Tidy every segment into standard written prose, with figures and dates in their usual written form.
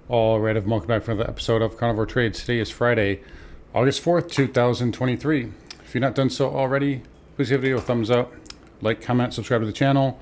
All right, welcome back for another episode of Carnivore Trades. Today is Friday, August 4th, 2023. If you're not done so already, please give the video a thumbs up, like, comment, subscribe to the channel.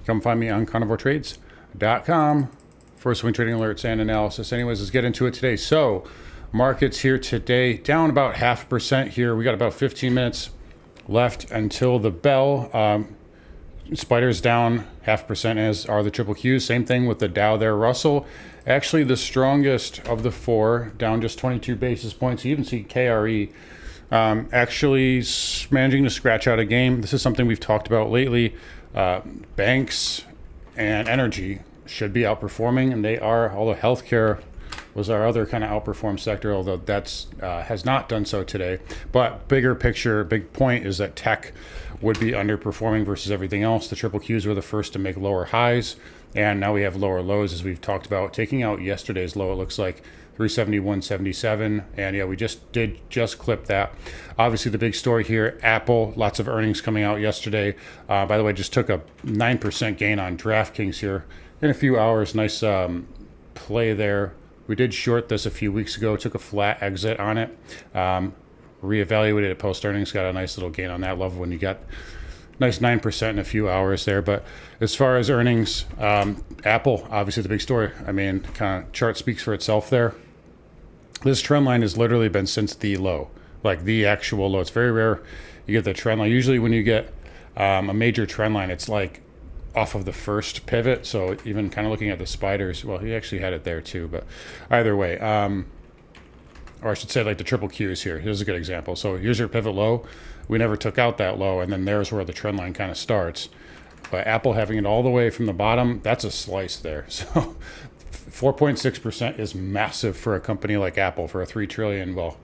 Come find me on carnivoretrades.com for swing trading alerts and analysis. Anyways, let's get into it today. So, markets here today down about 0.5% here. We got about 15 minutes left until the bell. Spiders down 0.5%, as are the triple Qs. Same thing with the Dow there. Russell, actually the strongest of the four, down just 22 basis points. You even see KRE actually managing to scratch out a game. This is something we've talked about lately. Banks and energy should be outperforming, and they are, although healthcare was our other kind of outperformed sector, although that's has not done so today. But bigger picture, big point is that tech would be underperforming versus everything else. The triple Qs were the first to make lower highs, and now we have lower lows, as we've talked about. Taking out yesterday's low, it looks like 371.77, and yeah, we just clip that. Obviously, the big story here, Apple, lots of earnings coming out yesterday. By the way, just took a 9% gain on DraftKings here in a few hours. Nice play there. We did short this a few weeks ago, took a flat exit on it. Reevaluated it post earnings, got a nice little gain on that. Love when you get nice 9% in a few hours there. But as far as earnings, Apple, obviously the big story. I mean, kind of chart speaks for itself there. This trend line has literally been since the low, like the actual low. It's very rare you get the trend line. Usually when you get a major trend line, it's like off of the first pivot. So even kind of looking at the spiders, well, he actually had it there too, but either way, or I should say like the triple Qs here. Here's a good example. So here's your pivot low. We never took out that low, and then there's where the trend line kind of starts. But Apple having it all the way from the bottom, that's a slice there. So 4.6% is massive for a company like Apple, for a $3 trillion, well,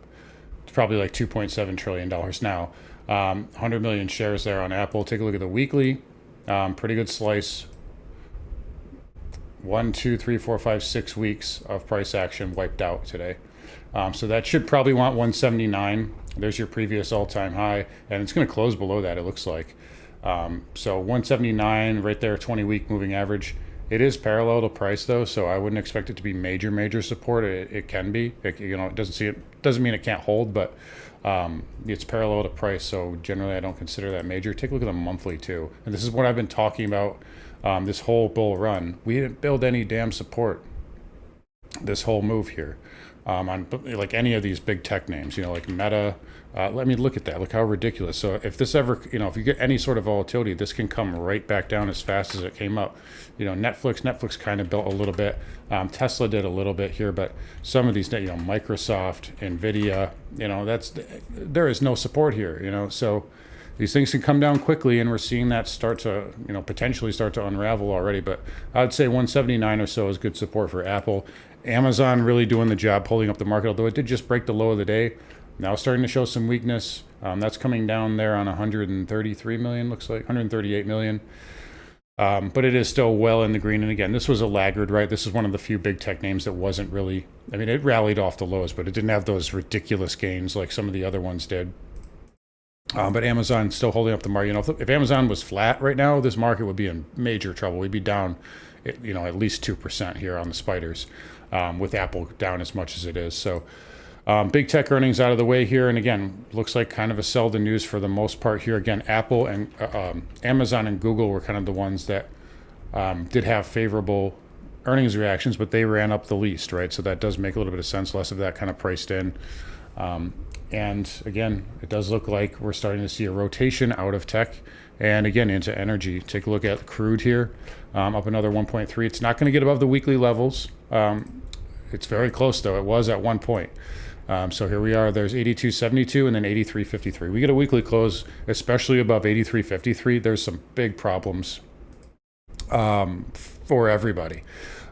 it's probably like $2.7 trillion now. 100 million shares there on Apple. Take a look at the weekly. Pretty good slice. 1, 2, 3, 4, 5, 6 weeks of price action wiped out today. So that should probably want 179. There's your previous all-time high, and it's going to close below that, it looks like. So 179 right there, 20-week moving average. It is parallel to price though, so I wouldn't expect it to be major support. It can be. It doesn't mean it can't hold, but it's parallel to price. So generally, I don't consider that major. Take a look at the monthly too, and this is what I've been talking about this whole bull run. We didn't build any damn support this whole move here. On like any of these big tech names, like Meta. Let me look at that. Look how ridiculous. So if this ever, if you get any sort of volatility, this can come right back down as fast as it came up. Netflix kind of built a little bit. Tesla did a little bit here, but some of these, Microsoft, Nvidia, there is no support here. So these things can come down quickly, and we're seeing that start to, potentially start to unravel already. But I'd say 179 or so is good support for Apple. Amazon really doing the job holding up the market, although it did just break the low of the day. Now starting to show some weakness. That's coming down there on 133 million, looks like 138 million. But it is still well in the green. And again, this was a laggard, right? This is one of the few big tech names that wasn't really, it rallied off the lows, but it didn't have those ridiculous gains like some of the other ones did. But Amazon still holding up the market. If Amazon was flat right now, this market would be in major trouble. We'd be down, at least 2% here on the spiders, with Apple down as much as it is. So big tech earnings out of the way here. And again, looks like kind of a sell the news for the most part here. Again, Apple and Amazon and Google were kind of the ones that did have favorable earnings reactions, but they ran up the least, right? So that does make a little bit of sense, less of that kind of priced in. And again, it does look like we're starting to see a rotation out of tech and again into energy. Take a look at Crude here, up another 1.3. It's not going to get above the weekly levels. It's very close though. It was at one point. So here we are. There's 82.72 and then 83.53. We get a weekly close, especially above 83.53. There's some big problems for everybody.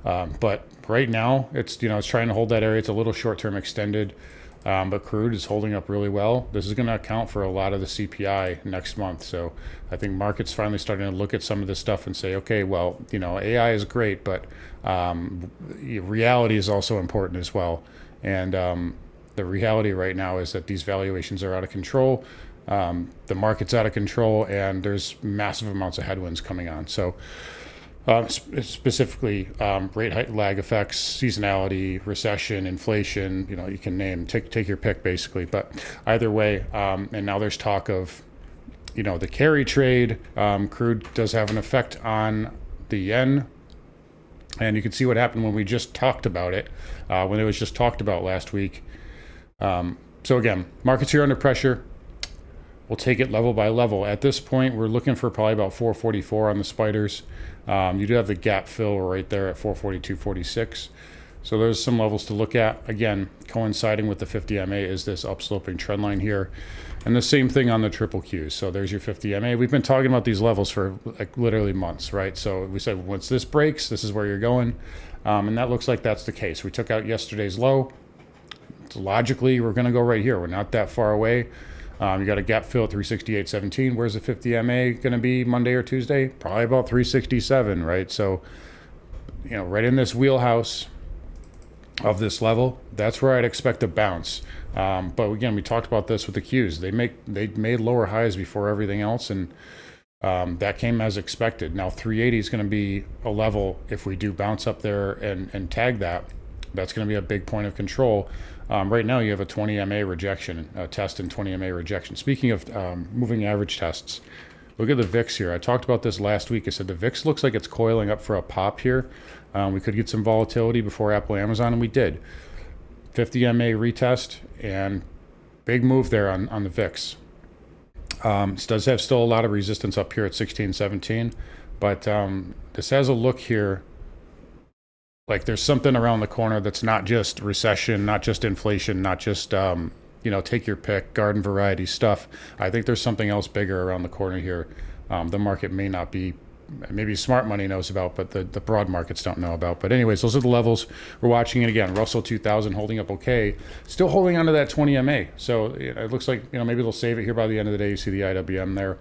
But right now, it's trying to hold that area. It's a little short-term extended. But Crude is holding up really well. This is going to account for a lot of the CPI next month. So I think markets finally starting to look at some of this stuff and say, okay, well, AI is great, but reality is also important as well. And the reality right now is that these valuations are out of control. The market's out of control, and there's massive amounts of headwinds coming on. So Specifically rate height lag effects, seasonality, recession, inflation. You can take your pick basically. But either way, and now there's talk of the carry trade. Crude does have an effect on the yen, and you can see what happened when we just talked about it, when it was just talked about last week. So again, markets here under pressure. We'll take it level by level. At this point, we're looking for probably about 444 on the spiders. You do have the gap fill right there at 442.46. So there's some levels to look at. Again, coinciding with the 50 MA is this upsloping trend line here. And the same thing on the triple Qs. So there's your 50 MA. We've been talking about these levels for like literally months, right? So we said once this breaks, this is where you're going. And that looks like that's the case. We took out yesterday's low. So logically, we're going to go right here. We're not that far away. You got a gap fill at 368.17. Where's the 50 MA going to be Monday or Tuesday? Probably about 367, right? So, right in this wheelhouse of this level, that's where I'd expect a bounce. But again, we talked about this with the Qs. They made lower highs before everything else, and that came as expected. Now 380 is going to be a level if we do bounce up there and tag that. That's going to be a big point of control. Right now, you have a 20 MA rejection, a test and 20 MA rejection. Speaking of moving average tests, look at the VIX here. I talked about this last week. I said the VIX looks like it's coiling up for a pop here. We could get some volatility before Apple, Amazon, and we did. 50 MA retest and big move there on the VIX. This does have still a lot of resistance up here at 16.17, but this has a look here like there's something around the corner that's not just recession, not just inflation, not just, take your pick, garden variety stuff. I think there's something else bigger around the corner here. The market may not be, maybe smart money knows about, but the broad markets don't know about. But anyways, those are the levels we're watching. And again, Russell 2000 holding up okay, still holding onto that 20 MA. So it looks like, maybe they'll save it here by the end of the day. You see the IWM there,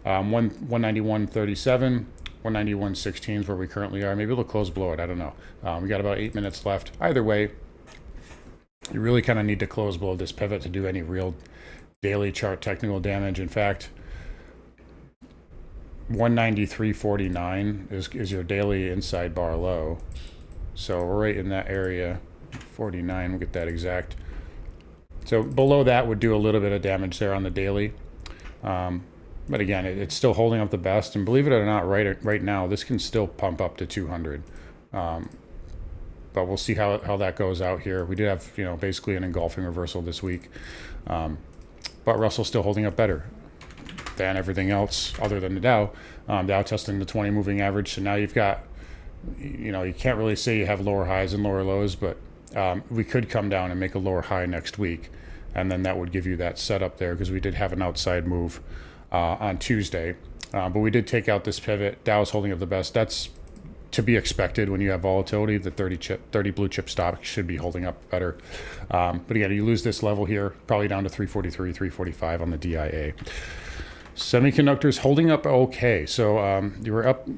191.37. 191.16 is where we currently are. Maybe it'll close below it. I don't know. We got about 8 minutes left. Either way, you really kind of need to close below this pivot to do any real daily chart technical damage. In fact, 193.49 is your daily inside bar low. So we're right in that area. 49, we'll get that exact. So below that would do a little bit of damage there on the daily. But again, it's still holding up the best. And believe it or not, right now, this can still pump up to 200. But we'll see how that goes out here. We did have, basically an engulfing reversal this week. But Russell's still holding up better than everything else other than the Dow. Dow testing the 20 moving average. So now you've got, you can't really say you have lower highs and lower lows, but we could come down and make a lower high next week. And then that would give you that setup there because we did have an outside move on Tuesday. But we did take out this pivot. Dow's holding up the best. That's to be expected when you have volatility. The 30 blue chip stock should be holding up better. But again, you lose this level here, probably down to 343, 345 on the DIA. Semiconductors holding up okay. So you were up,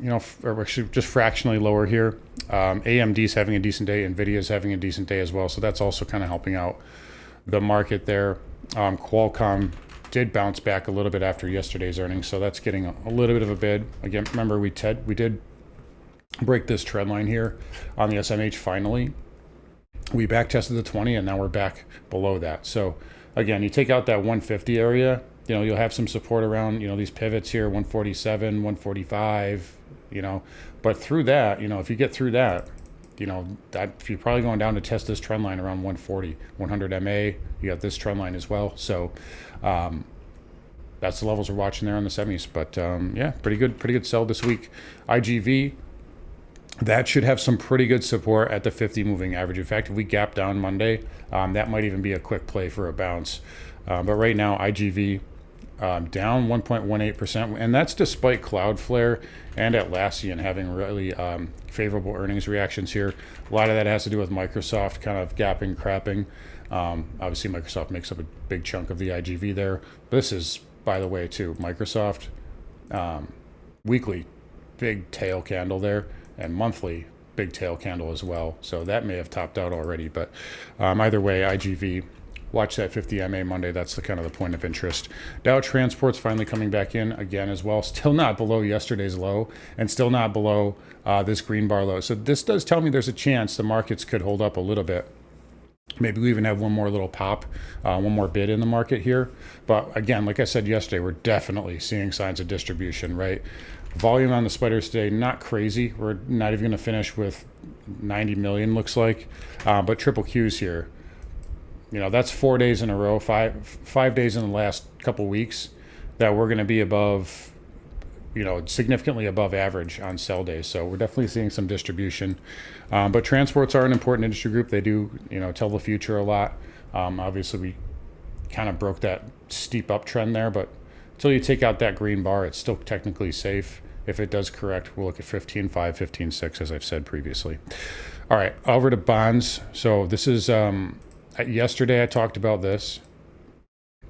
or actually just fractionally lower here. AMD's having a decent day. NVIDIA's having a decent day as well. So that's also kind of helping out the market there. Qualcomm did bounce back a little bit after yesterday's earnings, so that's getting a little bit of a bid. Again, remember we did break this trend line here on the SMH finally. We back tested the 20 and now we're back below that. So again, you take out that 150 area, you'll have some support around, these pivots here, 147, 145, but through that, if you get through that, that you're probably going down to test this trend line around 140, 100 MA. You got this trend line as well. So that's the levels we're watching there on the semis. But yeah, pretty good sell this week. IGV, that should have some pretty good support at the 50 moving average. In fact, if we gap down Monday, that might even be a quick play for a bounce. But right now, IGV down 1.18%, and that's despite Cloudflare and Atlassian having really favorable earnings reactions here. A lot of that has to do with Microsoft kind of gapping, crapping. Obviously, Microsoft makes up a big chunk of the IGV there. This is, by the way, too, Microsoft weekly big tail candle there, and monthly big tail candle as well. So that may have topped out already, but either way, IGV watch that 50 MA Monday. That's the kind of the point of interest. Dow Transport's finally coming back in again as well. Still not below yesterday's low and still not below this green bar low. So this does tell me there's a chance the markets could hold up a little bit. Maybe we even have one more little pop, one more bid in the market here. But again, like I said yesterday, we're definitely seeing signs of distribution, right? Volume on the spiders today, not crazy. We're not even going to finish with 90 million, looks like. But triple Qs here, that's 4 days in a row, five days in the last couple weeks that we're going to be above, significantly above average on sell days. So we're definitely seeing some distribution. But transports are an important industry group. They do, tell the future a lot. Obviously, we kind of broke that steep uptrend there, but until you take out that green bar, it's still technically safe. If it does correct, we'll look at 15.5, 15.6, as I've said previously. All right, over to bonds. So this is, yesterday I talked about this.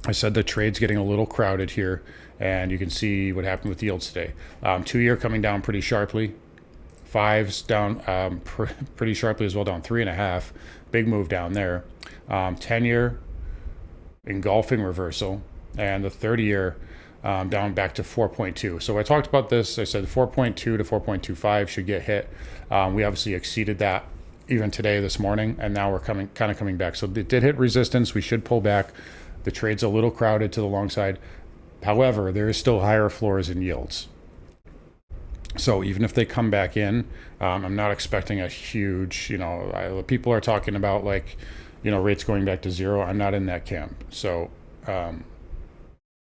I said the trade's getting a little crowded here, and you can see what happened with yields today. 2-year coming down pretty sharply. 5s down pretty sharply as well, down 3.5. Big move down there. 10-year engulfing reversal, and the 30-year down back to 4.2. So I talked about this. I said 4.2 to 4.25 should get hit. We obviously exceeded that even today, this morning, and now we're coming back. So it did hit resistance. We should pull back. The trade's a little crowded to the long side. However, there is still higher floors in yields. So even if they come back in, I'm not expecting a huge, people are talking about rates going back to zero. I'm not in that camp. So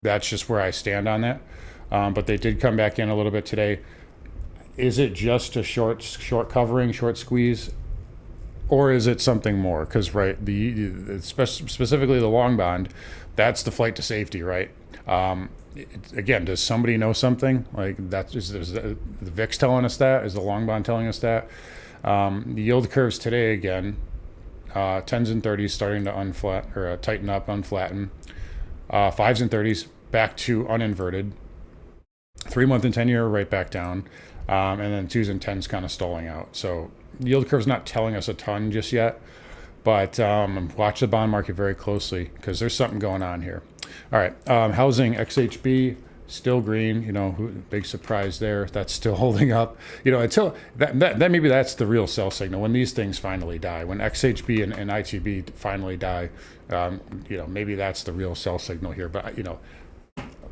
that's just where I stand on that. But they did come back in a little bit today. Is it just a short covering, short squeeze? Or is it something more? Because, right, specifically the long bond, that's the flight to safety, right? Again, does somebody know something? Is the VIX telling us that? Is the long bond telling us that? The yield curves today, again, 10s and 30s starting to tighten up, unflatten. 5s and 30s back to uninverted. 3-month and 10-year right back down. And then 2s and 10s kind of stalling out. So yield curve's not telling us a ton just yet, but watch the bond market very closely because there's something going on here. All right, housing XHB still green. Big surprise there. That's still holding up. Until that maybe that's the real sell signal when these things finally die. When XHB and ITB finally die, maybe that's the real sell signal here. But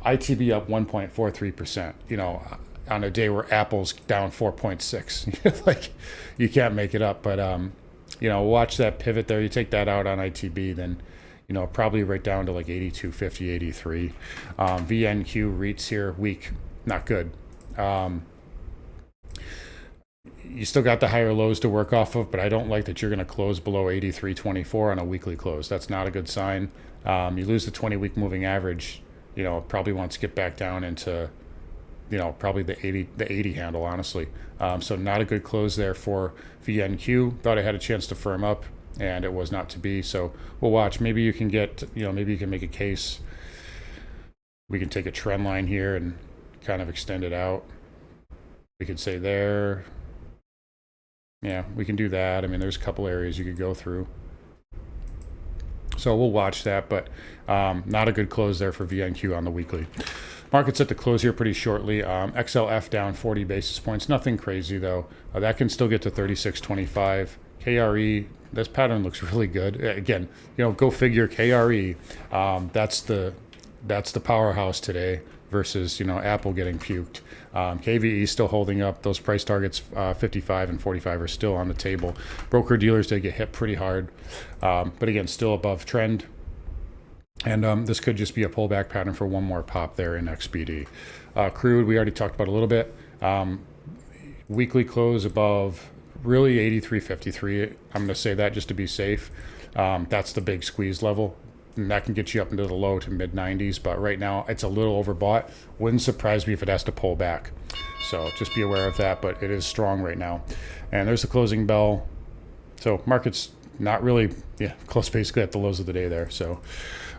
ITB up 1.43%. On a day where Apple's down 4.6. You can't make it up. But watch that pivot there. You take that out on ITB, then probably right down to 82.50, 83. VNQ REITs here weak, not good. You still got the higher lows to work off of, but I don't like that you're going to close below 83.24 on a weekly close. That's not a good sign. You lose the 20-week moving average. Probably wants to get back down into probably the 80 handle, honestly. So not a good close there for VNQ. Thought I had a chance to firm up, and it was not to be. So we'll watch. Maybe you can maybe you can make a case. We can take a trend line here and kind of extend it out. We could say there. Yeah, we can do that. I mean, there's a couple areas you could go through. So we'll watch that, but not a good close there for VNQ on the weekly. Market's set to close here pretty shortly. XLF down 40 basis points. Nothing crazy, though. That can still get to 36.25. KRE, this pattern looks really good. Again, go figure KRE. That's the powerhouse today versus, Apple getting puked. KVE still holding up. Those price targets, 55 and 45, are still on the table. Broker dealers did get hit pretty hard. But again, still above trend. And this could just be a pullback pattern for one more pop there in XBD. Crude, we already talked about a little bit. Weekly close above really 83.53. I'm going to say that just to be safe. That's the big squeeze level. And that can get you up into the low to mid 90s. But right now, it's a little overbought. Wouldn't surprise me if it has to pull back. So just be aware of that. But it is strong right now. And there's the closing bell. So market's not really, close basically at the lows of the day there. So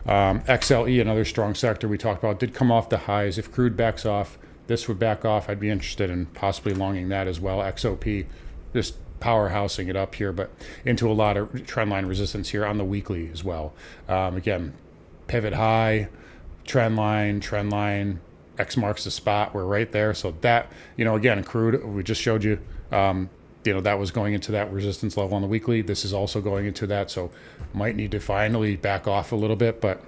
XLE, another strong sector we talked about, did come off the highs. If crude backs off, this would back off. I'd be interested in possibly longing that as well. XOP, just powerhousing it up here, but into a lot of trend line resistance here on the weekly as well. Again, pivot high, trend line, X marks the spot. We're right there. So that, again, crude, we just showed you, that was going into that resistance level on the weekly. This is also going into that. So might need to finally back off a little bit, but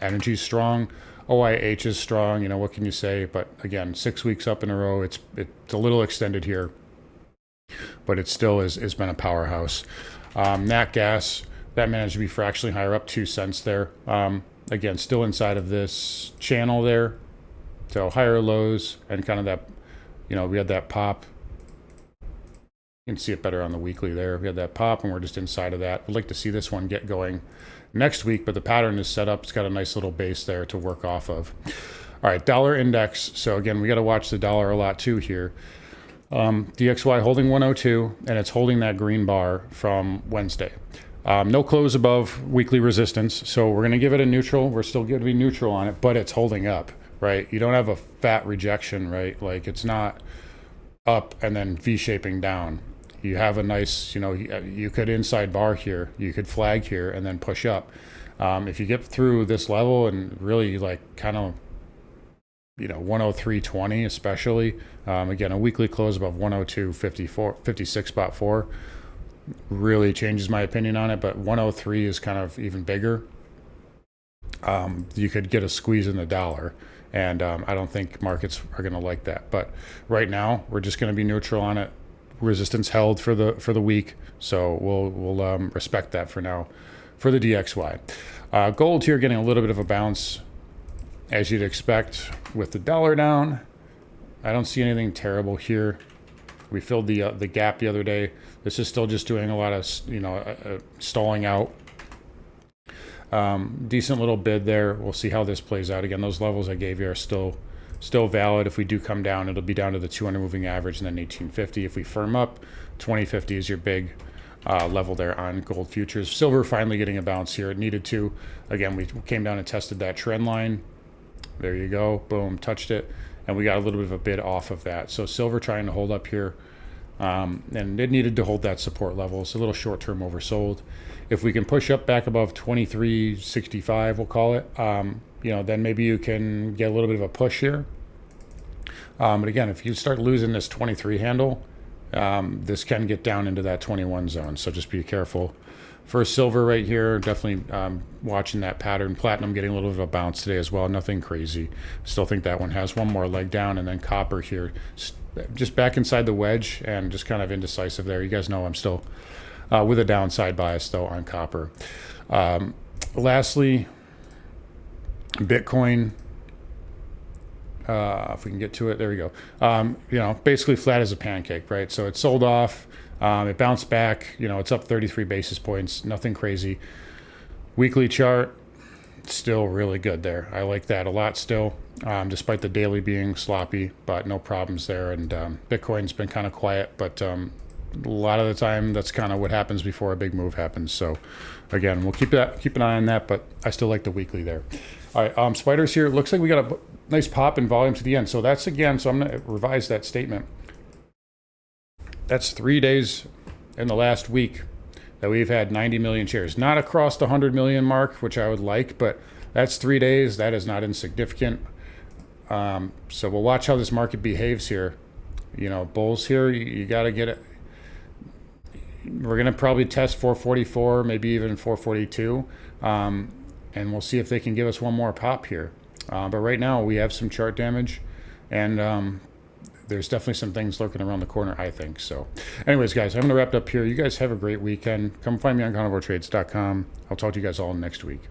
energy's strong. OIH is strong. What can you say? But again, 6 weeks up in a row. It's a little extended here, but it still has been a powerhouse. Nat gas, that managed to be fractionally higher, up 2 cents there. Again, still inside of this channel there. So higher lows and kind of that, we had that pop. You can see it better on the weekly there. We had that pop and we're just inside of that. I'd like to see this one get going next week, but the pattern is set up. It's got a nice little base there to work off of. All right, dollar index. So again, we got to watch the dollar a lot too here. DXY holding 102, and it's holding that green bar from Wednesday. No close above weekly resistance, so we're going to give it a neutral. We're still going to be neutral on it, but it's holding up, right? You don't have a fat rejection, right? Like it's not up and then V-shaping down. You have a nice, you could inside bar here, you could flag here and then push up. If you get through this level and really like kind of, 103.20 especially, again, a weekly close above 102.54, 56.4 really changes my opinion on it, but 103 is kind of even bigger. You could get a squeeze in the dollar, and I don't think markets are going to like that. But right now, we're just going to be neutral on it. Resistance held for the week, so we'll respect that for now. For the DXY, gold here getting a little bit of a bounce, as you'd expect with the dollar down. I don't see anything terrible here. We filled the gap the other day. This is still just doing a lot of stalling out. Decent little bid there. We'll see how this plays out. Again, those levels I gave you are still valid. If we do come down, it'll be down to the 200 moving average and then 1850. If we firm up, 2050 is your big level there on gold futures. Silver finally getting a bounce here. It needed to. Again, we came down and tested that trend line. There you go. Boom, touched it. And we got a little bit of a bid off of that. So silver trying to hold up here. And it needed to hold that support level. It's a little short-term oversold. If we can push up back above 23.65, we'll call it, then maybe you can get a little bit of a push here. But again, if you start losing this 23 handle, this can get down into that 21 zone. So just be careful. For silver right here, definitely watching that pattern. Platinum getting a little bit of a bounce today as well. Nothing crazy. Still think that one has one more leg down. And then copper here, just back inside the wedge and just kind of indecisive there. You guys know I'm still with a downside bias, though, on copper. Lastly, Bitcoin. If we can get to it, there we go. Basically flat as a pancake, right? So it sold off. It bounced back. It's up 33 basis points. Nothing crazy. Weekly chart, still really good there. I like that a lot still, despite the daily being sloppy, but no problems there. And Bitcoin's been kind of quiet, but a lot of the time that's kind of what happens before a big move happens. So again, we'll keep an eye on that, but I still like the weekly there. All right, spiders here. Looks like we got a nice pop in volume to the end. So that's again, so I'm going to revise that statement. That's 3 days in the last week that we've had 90 million shares. Not across the 100 million mark, which I would like, but that's 3 days. That is not insignificant. So we'll watch how this market behaves here. Bulls here, you got to get it. We're going to probably test 444, maybe even 442. And we'll see if they can give us one more pop here. But right now we have some chart damage, and there's definitely some things lurking around the corner, I think. So anyways, guys, I'm going to wrap it up here. You guys have a great weekend. Come find me on carnivoretrades.com. I'll talk to you guys all next week.